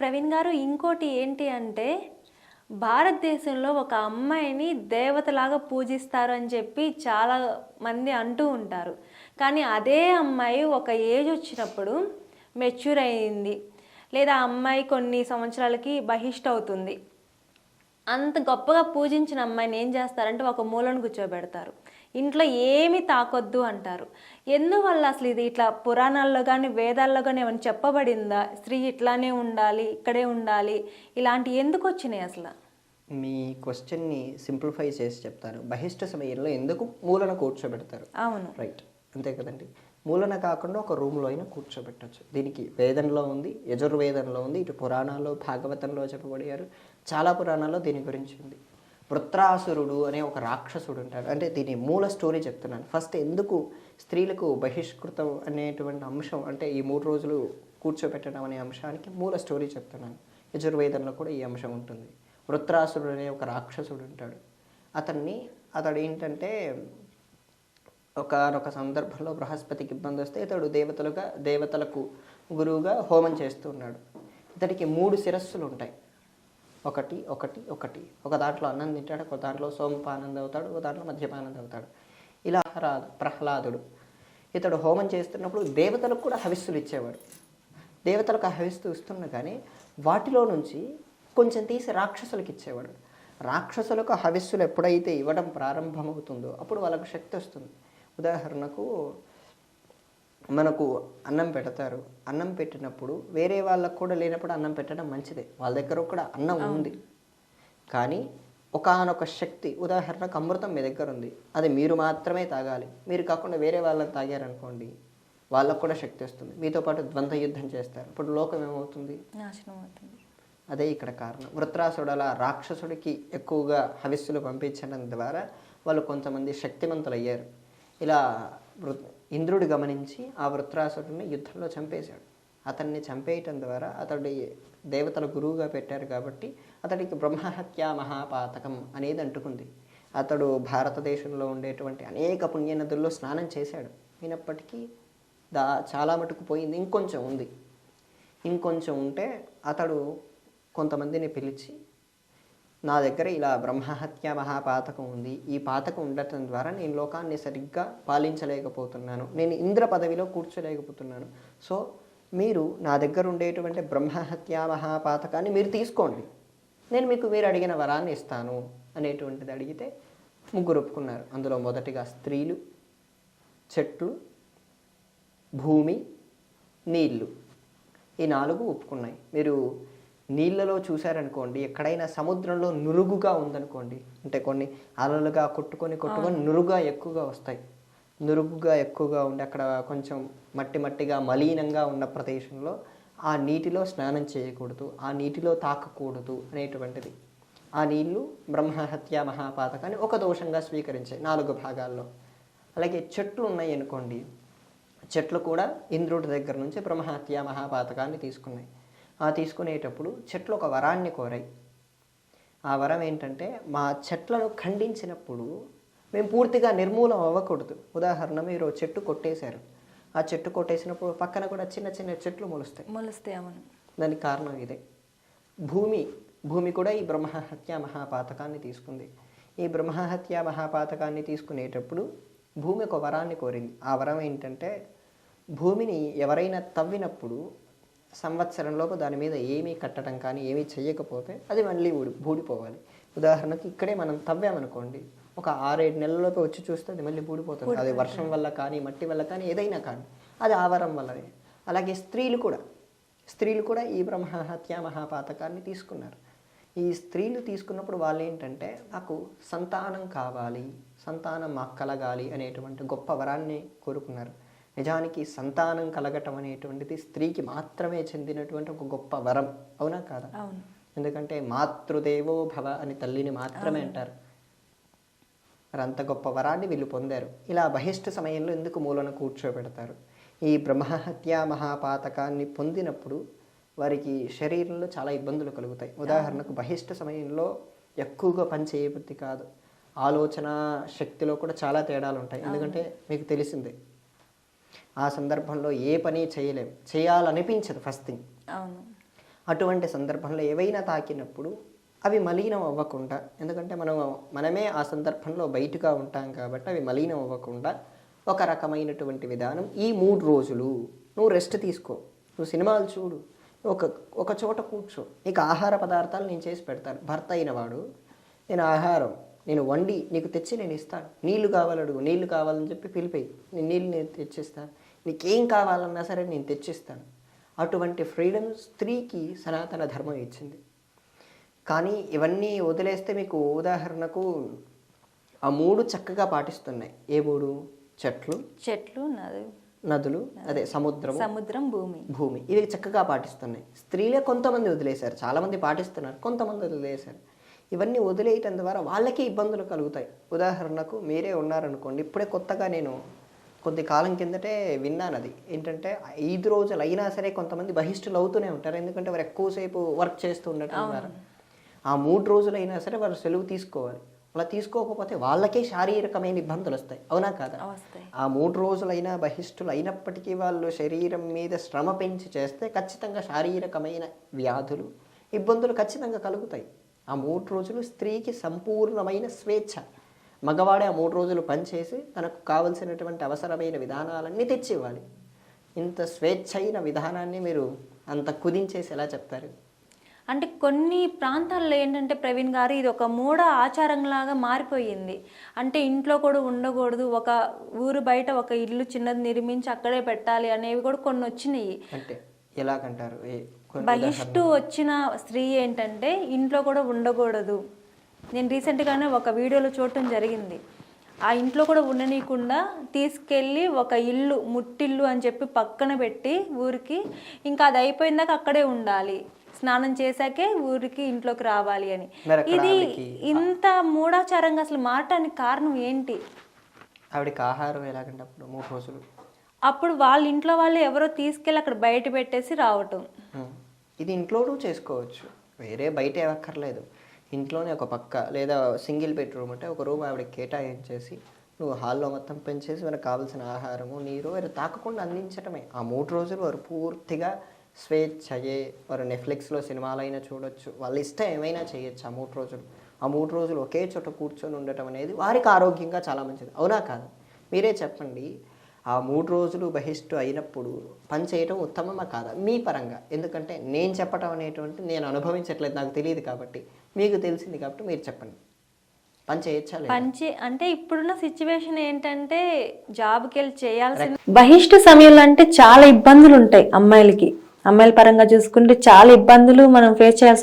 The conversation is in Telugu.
ప్రవీణ్ గారు, ఇంకోటి ఏంటి అంటే భారతదేశంలో ఒక అమ్మాయిని దేవతలాగా పూజిస్తారు అని చెప్పి చాలా మంది అంటూ ఉంటారు. కానీ అదే అమ్మాయి ఒక ఏజ్ వచ్చినప్పుడు మెచ్యూర్ అయింది, లేదా ఆ అమ్మాయి కొన్ని సంవత్సరాలకి బహిష్ట అవుతుంది. అంత గొప్పగా పూజించిన అమ్మాయిని ఏం చేస్తారంటే ఒక మూలను కూర్చోబెడతారు, ఇంట్లో ఏమీ తాకొద్దు అంటారు. ఎందువల్ల అసలు ఇది ఇట్లా పురాణాల్లో కానీ వేదాల్లో కానీ ఏమైనా చెప్పబడిందా? స్త్రీ ఇట్లానే ఉండాలి, ఇక్కడే ఉండాలి, ఇలాంటి ఎందుకు వచ్చినాయి అసలు? మీ క్వశ్చన్ని సింప్లిఫై చేసి చెప్తాను. బహిష్ట సమయంలో ఎందుకు మూలన కూర్చోబెడతారు? అవును, రైట్, అంతే కదండి. మూలన కాకుండా ఒక రూమ్లో అయినా కూర్చోబెట్టచ్చు. దీనికి వేదంలో ఉంది, యజుర్వేదంలో ఉంది, ఇటు పురాణాల్లో భాగవతంలో చెప్పబడారు, చాలా పురాణాల్లో దీని గురించి ఉంది. వృత్రాసురుడు అనే ఒక రాక్షసుడు ఉంటాడు. అంటే దీని మూల స్టోరీ చెప్తున్నాను. ఫస్ట్ ఎందుకు స్త్రీలకు బహిష్కృతం అనేటువంటి అంశం, అంటే ఈ 3 రోజులు కూర్చోబెట్టడం అనే అంశానికి మూల స్టోరీ చెప్తున్నాను. యజుర్వేదంలో కూడా ఈ అంశం ఉంటుంది. వృత్రాసురుడు అనే ఒక రాక్షసుడు ఉంటాడు. అతడు ఏంటంటే ఒకనొక సందర్భంలో బృహస్పతికి ఇబ్బంది వస్తే ఇతడు దేవతలకు గురువుగా హోమం చేస్తూ ఉన్నాడు. ఇతడికి 3 శిరస్సులు ఉంటాయి. ఒకటి ఒకటి ఒకటి ఒక దాంట్లో అన్నం తింటాడు, ఒక దాంట్లో సోమపానం అవుతాడు, ఒక దాంట్లో మద్యపానం అవుతాడు. ఇలా ప్రహ్లాదుడు ఇతడు హోమం చేస్తున్నప్పుడు దేవతలకు కూడా హవిస్సులు ఇచ్చేవాడు. దేవతలకు ఆ హవిస్సు ఇస్తున్నా కానీ వాటిలో నుంచి కొంచెం తీసి రాక్షసులకు ఇచ్చేవాడు. రాక్షసులకు హవిస్సులు ఎప్పుడైతే ఇవ్వడం ప్రారంభమవుతుందో అప్పుడు వాళ్ళకు శక్తి వస్తుంది. ఉదాహరణకు మనకు అన్నం పెడతారు. అన్నం పెట్టినప్పుడు వేరే వాళ్ళకు కూడా లేనప్పుడు అన్నం పెట్టడం మంచిదే. వాళ్ళ దగ్గర కూడా అన్నం ఉంది, కానీ ఒకానొక శక్తి, ఉదాహరణకు అమృతం మీ దగ్గర ఉంది, అది మీరు మాత్రమే తాగాలి. మీరు కాకుండా వేరే వాళ్ళని తాగారనుకోండి, వాళ్ళకు కూడా శక్తి వస్తుంది. మీతో పాటు ద్వంద్వ యుద్ధం చేస్తారు. ఇప్పుడు లోకం ఏమవుతుంది? నాశనం అవుతుంది. అదే ఇక్కడ కారణం. వృత్రాసుడు అలా రాక్షసుడికి ఎక్కువగా హవిస్సులు పంపించడం ద్వారా వాళ్ళు కొంతమంది శక్తిమంతులు అయ్యారు. ఇలా ఇంద్రుడు గమనించి ఆ వృత్రాసుడిని యుద్ధంలో చంపేశాడు. అతన్ని చంపేయటం ద్వారా అతడి దేవతల గురువుగా పెట్టారు కాబట్టి అతడికి బ్రహ్మహత్యా మహాపాతకం అనేది అంటుకుంది. అతడు భారతదేశంలో ఉండేటువంటి అనేక పుణ్యనదుల్లో స్నానం చేశాడు. అయినప్పటికీ చాలా మటుకు పోయింది, ఇంకొంచెం ఉంటే అతడు కొంతమందిని పిలిచి, నా దగ్గర ఇలా బ్రహ్మహత్య మహాపాతకం ఉంది, ఈ పాతకం ఉండటం ద్వారా నేను లోకాన్ని సరిగ్గా పాలించలేకపోతున్నాను, నేను ఇంద్ర పదవిలో కూర్చోలేకపోతున్నాను, సో మీరు నా దగ్గర ఉండేటువంటి బ్రహ్మహత్య మహాపాతకాన్ని మీరు తీసుకోండి, నేను మీకు మీరు అడిగిన వరాన్ని ఇస్తాను అనేటువంటిది అడిగితే 3 ఒప్పుకున్నారు. అందులో మొదటిగా స్త్రీలు, చెట్లు, భూమి, నీళ్ళు, ఈ 4 ఒప్పుకున్నాయి. మీరు నీళ్ళలో చూశారనుకోండి, ఎక్కడైనా సముద్రంలో నురుగుగా ఉందనుకోండి, అంటే కొన్ని అలలుగా కొట్టుకొని నురుగుగా ఎక్కువగా వస్తాయి. నురుగుగా ఎక్కువగా ఉండి అక్కడ కొంచెం మట్టిగా మలీనంగా ఉన్న ప్రదేశంలో ఆ నీటిలో స్నానం చేయకూడదు, ఆ నీటిలో తాకకూడదు అనేటువంటిది. ఆ నీళ్లు బ్రహ్మహత్య మహాపాతకాన్ని ఒక దోషంగా స్వీకరించాయి 4 భాగాల్లో. అలాగే చెట్లు ఉన్నాయి అనుకోండి, చెట్లు కూడా ఇంద్రుడి దగ్గర నుంచి బ్రహ్మహత్య మహాపాతకాన్ని తీసుకున్నాయి. ఆ తీసుకునేటప్పుడు చెట్లు ఒక వరాన్ని కోరాయి. ఆ వరం ఏంటంటే, మా చెట్లను ఖండించినప్పుడు మేము పూర్తిగా నిర్మూలం అవ్వకూడదు. ఉదాహరణ, మీరు చెట్టు కొట్టేశారు, ఆ చెట్టు కొట్టేసినప్పుడు పక్కన కూడా చిన్న చిన్న చెట్లు మొలుస్తాయి. అవును, దానికి కారణం ఇదే. భూమి కూడా ఈ బ్రహ్మహత్య మహాపాతకాన్ని తీసుకుంది. ఈ బ్రహ్మహత్య మహాపాతకాన్ని తీసుకునేటప్పుడు భూమి ఒక వరాన్ని కోరింది. ఆ వరం ఏంటంటే, భూమిని ఎవరైనా తవ్వినప్పుడు సంవత్సరంలోపు దాని మీద ఏమీ కట్టడం కానీ ఏమీ చెయ్యకపోతే అది మళ్ళీ బూడిపోవాలి. ఉదాహరణకి ఇక్కడే మనం తవ్వామనుకోండి, ఒక 6-7 నెలల్లోపు వచ్చి చూస్తే అది మళ్ళీ బూడిపోతుంది. అది వర్షం వల్ల కానీ మట్టి వల్ల కానీ ఏదైనా కానీ అది ఆవరం వల్లనే. అలాగే స్త్రీలు కూడా ఈ బ్రహ్మహత్య మహాపాతకాన్ని తీసుకున్నారు. ఈ స్త్రీలు తీసుకున్నప్పుడు వాళ్ళు ఏంటంటే, నాకు సంతానం కావాలి, సంతానం మాకు కలగాలి అనేటువంటి గొప్ప వరాన్ని కోరుకున్నారు. నిజానికి సంతానం కలగటం అనేటువంటిది స్త్రీకి మాత్రమే చెందినటువంటి ఒక గొప్ప వరం, అవునా కాదా? ఎందుకంటే మాతృదేవో భవ అని తల్లిని మాత్రమే అంటారు. మరి అంత గొప్ప వరాన్ని వీళ్ళు పొందారు. ఇలా బహిష్ట సమయంలో ఎందుకు మూలన కూర్చోబెడతారు? ఈ బ్రహ్మహత్య మహాపాతకాన్ని పొందినప్పుడు వారికి శరీరంలో చాలా ఇబ్బందులు కలుగుతాయి. ఉదాహరణకు బహిష్ట సమయంలో ఎక్కువగా పని చేయబుద్ధి కాదు, ఆలోచన శక్తిలో కూడా చాలా తేడాలు ఉంటాయి. ఎందుకంటే మీకు తెలిసిందే, ఆ సందర్భంలో ఏ పని చేయలేము, చేయాలనిపించదు ఫస్ట్ థింగ్. అటువంటి సందర్భంలో ఏవైనా తాకినప్పుడు అవి మలీనం అవ్వకుండా, ఎందుకంటే మనమే ఆ సందర్భంలో బయటగా ఉంటాం కాబట్టి అవి మలీనం అవ్వకుండా ఒక రకమైనటువంటి విధానం. ఈ 3 రోజులు నువ్వు రెస్ట్ తీసుకో, నువ్వు సినిమాలు చూడు, ఒక చోట కూర్చో, నీకు ఆహార పదార్థాలు నేను చేసి పెడతాను. భర్త అయిన వాడు నేను వండి నీకు తెచ్చి నేను ఇస్తాను. నీళ్లు కావాలడుగు, నీళ్లు కావాలని చెప్పి పిలిపేయి, నేను తెచ్చిస్తాను. నీకేం కావాలన్నా సరే నేను తెచ్చిస్తాను. అటువంటి ఫ్రీడమ్ స్త్రీకి సనాతన ధర్మం ఇచ్చింది. కానీ ఇవన్నీ వదిలేస్తే మీకు ఉదాహరణకు ఆ 3 చక్కగా పాటిస్తున్నాయి. ఏ 3? చెట్లు, నదులు, అదే సముద్రం, భూమి ఇవి చక్కగా పాటిస్తున్నాయి. స్త్రీలే కొంతమంది వదిలేశారు, చాలామంది పాటిస్తున్నారు, కొంతమంది వదిలేశారు. ఇవన్నీ వదిలేయటం ద్వారా వాళ్ళకే ఇబ్బందులు కలుగుతాయి. ఉదాహరణకు మీరే ఉన్నారనుకోండి, ఇప్పుడే కొత్తగా నేను కొద్ది కాలం కిందటే విన్నాను. అది ఏంటంటే 5 రోజులు అయినా సరే కొంతమంది బహిష్టులు అవుతూనే ఉంటారు. ఎందుకంటే వారు ఎక్కువసేపు వర్క్ చేస్తూ ఉండటం ద్వారా. ఆ 3 రోజులైనా సరే వారు సెలవు తీసుకోవాలి. అలా తీసుకోకపోతే వాళ్ళకే శారీరకమైన ఇబ్బందులు వస్తాయి, అవునా కాదా? ఆ 3 రోజులైనా బహిష్టులు అయినప్పటికీ వాళ్ళు శరీరం మీద శ్రమ పెంచి చేస్తే ఖచ్చితంగా శారీరకమైన వ్యాధులు, ఇబ్బందులు ఖచ్చితంగా కలుగుతాయి. ఆ 3 రోజులు స్త్రీకి సంపూర్ణమైన స్వేచ్ఛ. మగవాడే ఆ 3 రోజులు పనిచేసి తనకు కావలసినటువంటి అవసరమైన విధానాలన్నీ తెచ్చి ఇవ్వాలి. ఇంత స్వేచ్ఛ అయిన విధానాన్ని మీరు అంత కుదించేసి ఎలా చెప్తారు? అంటే కొన్ని ప్రాంతాల్లో ఏంటంటే ప్రవీణ్ గారు ఇది ఒక మూఢ ఆచారంలాగా మారిపోయింది. అంటే ఇంట్లో కూడా ఉండకూడదు, ఒక ఊరు బయట ఒక ఇల్లు చిన్నది నిర్మించి అక్కడే పెట్టాలి అనేవి కూడా కొన్ని వచ్చినాయి. అంటే ఎలాగంటారు? బహిష్టు వచ్చిన స్త్రీ ఏంటంటే ఇంట్లో కూడా ఉండకూడదు. నేను రీసెంట్గానే ఒక వీడియోలో చూడటం జరిగింది. ఆ ఇంట్లో కూడా ఉండనీయకుండా తీసుకెళ్ళి ఒక ఇల్లు, ముట్టిల్లు అని చెప్పి పక్కన పెట్టి ఊరికి, ఇంకా అది అయిపోయిందాక అక్కడే ఉండాలి, స్నానం చేశాకే ఊరికి ఇంట్లోకి రావాలి అని. ఇది ఇంత మూఢాచారంగా అసలు మారటానికి కారణం ఏంటి? ఆవిడకి ఆహారం ఎలాగంటే అప్పుడు 3 రోజులు అప్పుడు వాళ్ళ ఇంట్లో వాళ్ళు ఎవరో తీసుకెళ్ళి అక్కడ బయట పెట్టేసి రావటం. ఇది ఇంట్లోనూ చేసుకోవచ్చు, వేరే బయట ఏమక్కర్లేదు. ఇంట్లోనే ఒక పక్క లేదా సింగిల్ బెడ్రూమ్ అంటే ఒక రూమ్ ఆవిడకి కేటాయించేసి నువ్వు హాల్లో మొత్తం పెంచేసి మనకు కావాల్సిన ఆహారము, నీరు వారు తాకకుండా అందించటమే. ఆ 3 రోజులు వారు పూర్తిగా స్వేచ్ఛయే. వారు నెట్ఫ్లిక్స్లో సినిమాలైనా చూడొచ్చు, వాళ్ళ ఇష్టం ఏమైనా చేయొచ్చు. ఆ 3 రోజులు ఆ 3 రోజులు ఒకే చోట కూర్చొని ఉండటం అనేది వారికి ఆరోగ్యంగా చాలా మంచిది, అవునా కాదు? మీరే చెప్పండి. ఆ 3 రోజులు బహిష్టు అయినప్పుడు పని చేయటం ఉత్తమమా కాదా మీ పరంగా? ఎందుకంటే నేను చెప్పటం అనేటువంటి నేను అనుభవించట్లేదు, నాకు తెలియదు కాబట్టి, మీకు తెలిసింది కాబట్టి మీరు చెప్పండి. పని చేయొచ్చా? అంటే ఇప్పుడున్న సిచ్యువేషన్ ఏంటంటే జాబ్కి వెళ్ళి చేయాల్సిన బహిష్టు సమయంలో అంటే చాలా ఇబ్బందులు ఉంటాయి అమ్మాయిలకి. అమ్మాయిల పరంగా చూసుకుంటే చాలా ఇబ్బందులు మనం ఫేస్ చేయాల్సి